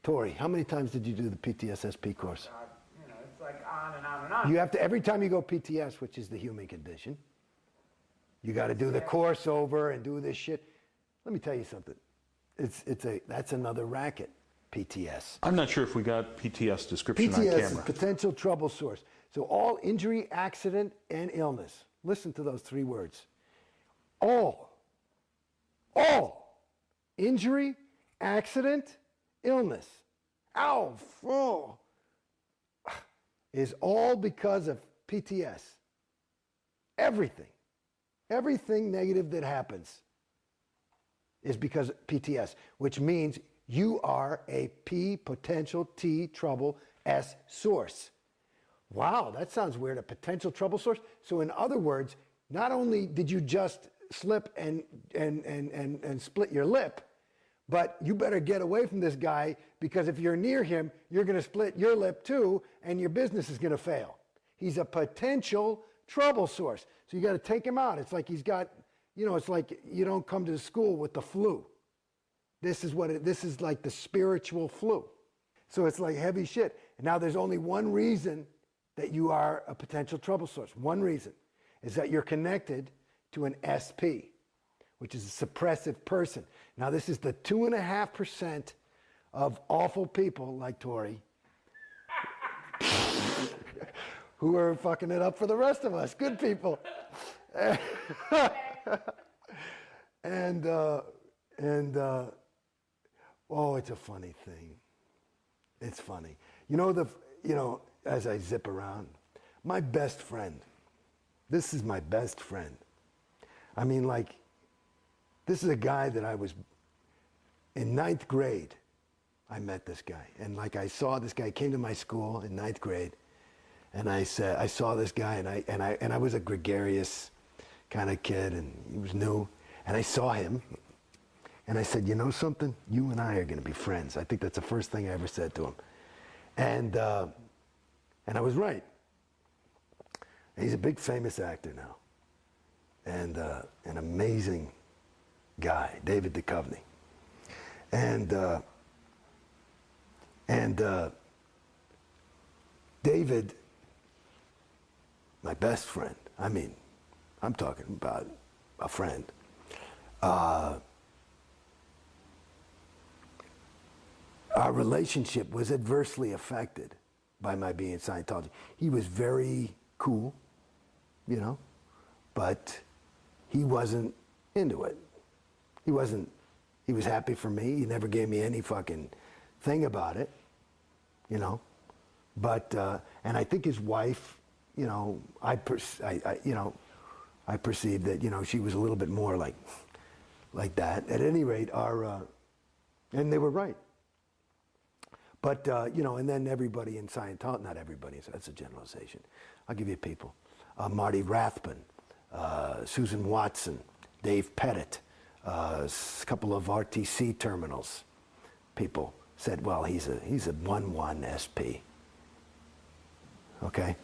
Tori, how many times did you do the PTSSP course? You know, it's like on and on and on. You have to, every time you go PTS, which is the human condition, you got to do the course over and do this shit. Let me tell you something. That's another racket, PTS. I'm not sure if we got PTS description on PTS camera. is potential trouble source. So all injury, accident, and illness. Listen to those three words. All injury, accident, illness, is all because of PTS. Everything negative that happens is because of PTS, which means you are a P potential T trouble S source. Wow, that sounds weird, a potential trouble source. So in other words, not only did you just slip and split your lip, but you better get away from this guy, because if you're near him, you're going to split your lip too, and your business is going to fail. He's a potential trouble source. So you got to take him out. It's like he's got, you know, it's like you don't come to school with the flu. This is like the spiritual flu. So it's like heavy shit. And now there's only one reason that you are a potential trouble source. One reason is that you're connected to an SP, which is a suppressive person. Now this is the 2.5% of awful people like Tori who are fucking it up for the rest of us, good people. and oh, it's a funny thing. It's funny. You know, as I zip around, my best friend, this is my best friend. I mean, like, this is a guy that I was, in 9th grade, I met this guy. And like, I saw this guy, came to my school in 9th grade, and I said, I saw this guy, and I was a gregarious kind of kid, and he was new. And I saw him, and I said, you know something? You and I are going to be friends. I think that's the first thing I ever said to him. And I was right. He's a big famous actor now, and an amazing guy, David Duchovny. And David, my best friend, I mean, I'm talking about a friend, our relationship was adversely affected by my being in Scientology. He was very cool, you know, but he wasn't into it. He was happy for me. He never gave me any fucking thing about it, you know. But, and I think his wife, you know, I perceived that, you know, she was a little bit more like that. At any rate, and they were right. But, you know, and then everybody in Scientology, not everybody, that's a generalization. I'll give you people. Marty Rathbun, Susan Watson, Dave Pettit, a couple of RTC terminals. People said, well, he's a 1-1 SP. Okay?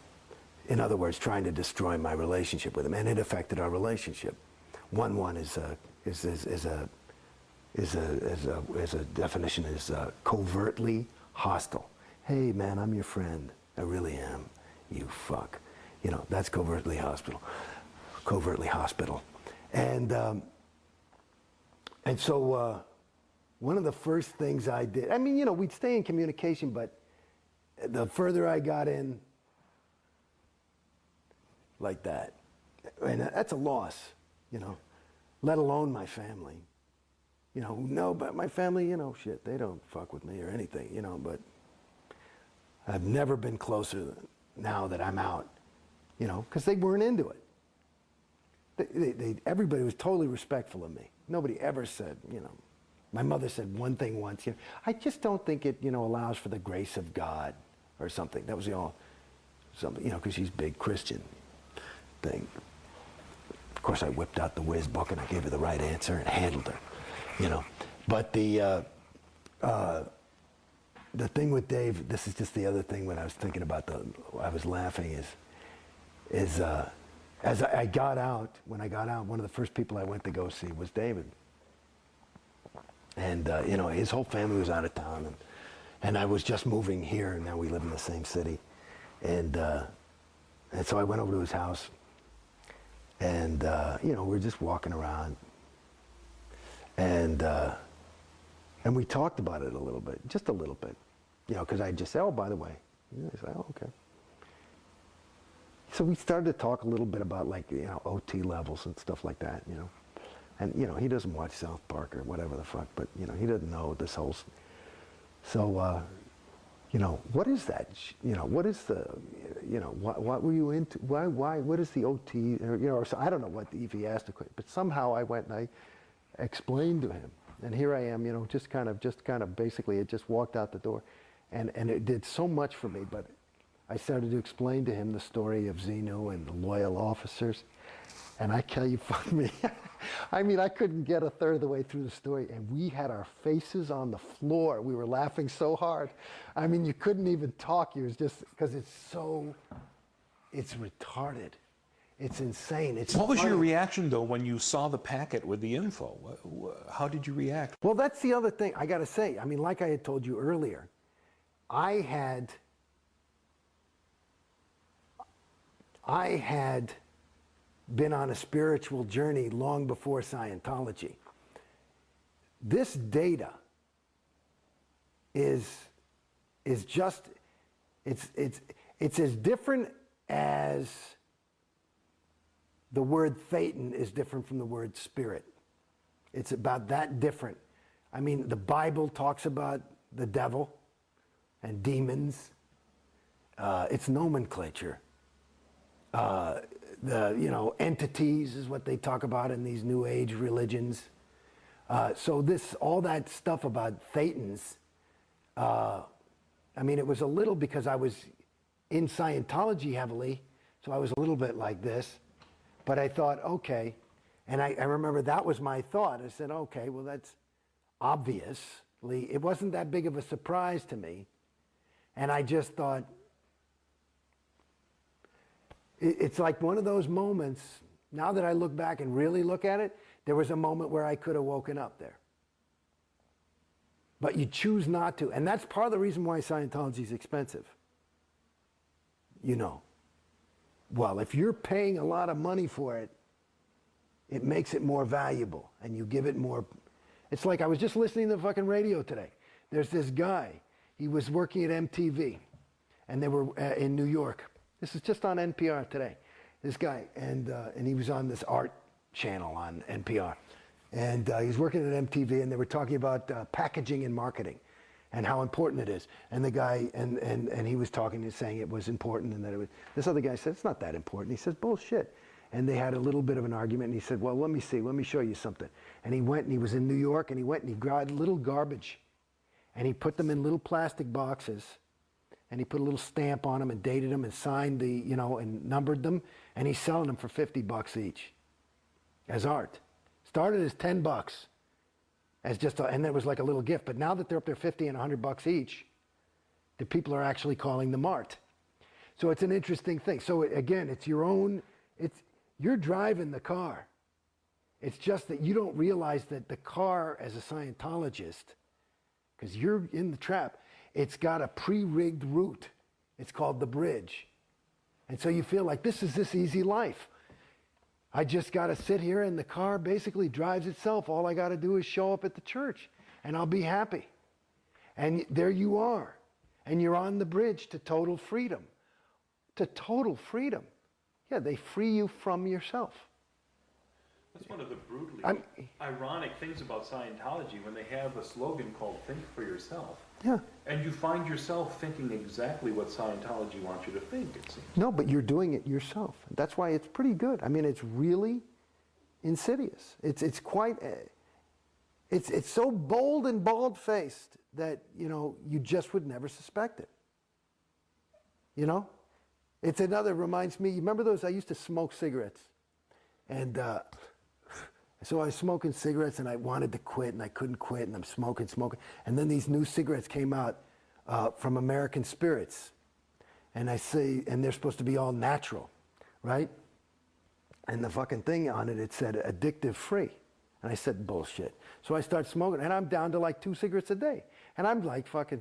In other words, trying to destroy my relationship with him, and it affected our relationship. 1-1 is a definition is covertly hostile. Hey man, I'm your friend. I really am. You fuck. You know, that's covertly hostile. Covertly hospital. And so one of the first things I did, I mean, you know, we'd stay in communication, but the further I got in, like that, and that's a loss, you know, let alone my family. You know, who know about my family, you know, shit, they don't fuck with me or anything, you know, but I've never been closer now that I'm out, you know, because they weren't into it. Everybody was totally respectful of me. Nobody ever said, you know, my mother said one thing once, you know, I just don't think it, you know, allows for the grace of God or something. That was the all, something, you know, because she's big Christian thing. Of course, I whipped out the whiz book and I gave her the right answer and handled her, you know. But the thing with Dave, this is just the other thing when I was thinking about I was laughing is as I got out, when I got out, one of the first people I went to go see was David. And, you know, his whole family was out of town. And, And I was just moving here, and now we live in the same city. And so I went over to his house, and we're just walking around, and we talked about it a little bit, just a little bit, because I just said, oh, by the way. I said, oh, okay. So we started to talk a little bit about OT levels and stuff like that, And he doesn't watch South Park or whatever the fuck, but he doesn't know this whole. So what is that? What is the? What were you into? Why? What is the OT? Or so I don't know what if he asked, but somehow I went and I explained to him, and here I am, just kind of basically, it just walked out the door, and it did so much for me, but. I started to explain to him the story of Xenu and the loyal officers. And I tell you, fuck me. I mean, I couldn't get a third of the way through the story. And we had our faces on the floor. We were laughing so hard. I mean, you couldn't even talk. It was just, because it's retarded. It's insane. What was your reaction, though, when you saw the packet with the info? How did you react? Well, that's the other thing I got to say. I mean, like I had told you earlier, I had been on a spiritual journey long before Scientology. This data is just, it's as different as the word Thetan is different from the word spirit. It's about that different. I mean, the Bible talks about the devil and demons. It's nomenclature. The entities is what they talk about in these New Age religions. So all that stuff about Thetans, I mean, it was a little because I was in Scientology heavily, so I was a little bit like this. But I thought, okay, and I remember that was my thought. I said, okay, well, that's obviously, it wasn't that big of a surprise to me. And I just thought, it's like one of those moments, now that I look back and really look at it, there was a moment where I could have woken up there. But you choose not to. And that's part of the reason why Scientology is expensive. Well, if you're paying a lot of money for it, it makes it more valuable. And you give it more. It's like I was just listening to the fucking radio today. There's this guy. He was working at MTV. And they were in New York. This is just on NPR today. This guy, and he was on this art channel on NPR. And he was working at MTV, and they were talking about packaging and marketing and how important it is. And the guy, and he was talking and saying it was important, and that it was, this other guy said, it's not that important. He says, bullshit. And they had a little bit of an argument, and he said, well, let me show you something. And he went, and he was in New York, and he went and he grabbed little garbage, and he put them in little plastic boxes, and he put a little stamp on them and dated them and signed the, and numbered them, and he's selling them for $50 each as art. Started as $10 as just, and it was like a little gift. But now that they're up there $50 and $100 each, the people are actually calling them art. So it's an interesting thing. So again, it's your own, you're driving the car. It's just that you don't realize that the car, as a Scientologist, because you're in the trap, it's got a pre-rigged route. It's called the bridge. And so you feel like this is this easy life. I just got to sit here and the car basically drives itself. All I got to do is show up at the church and I'll be happy. And there you are. And you're on the bridge to total freedom. To total freedom. Yeah, they free you from yourself. That's one of the brutally ironic things about Scientology when they have a slogan called Think for Yourself. Yeah. And you find yourself thinking exactly what Scientology wants you to think, it seems. No, but you're doing it yourself. That's why it's pretty good. I mean, it's really insidious. It's quite, it's so bold and bald-faced that, you just would never suspect it. It's another, reminds me, you remember those, I used to smoke cigarettes. And so I was smoking cigarettes and I wanted to quit and I couldn't quit and I'm smoking. And then these new cigarettes came out from American Spirits. And and they're supposed to be all natural, right? And the fucking thing on it, it said addictive free. And I said, bullshit. So I start smoking and I'm down to like 2 cigarettes a day. And I'm like fucking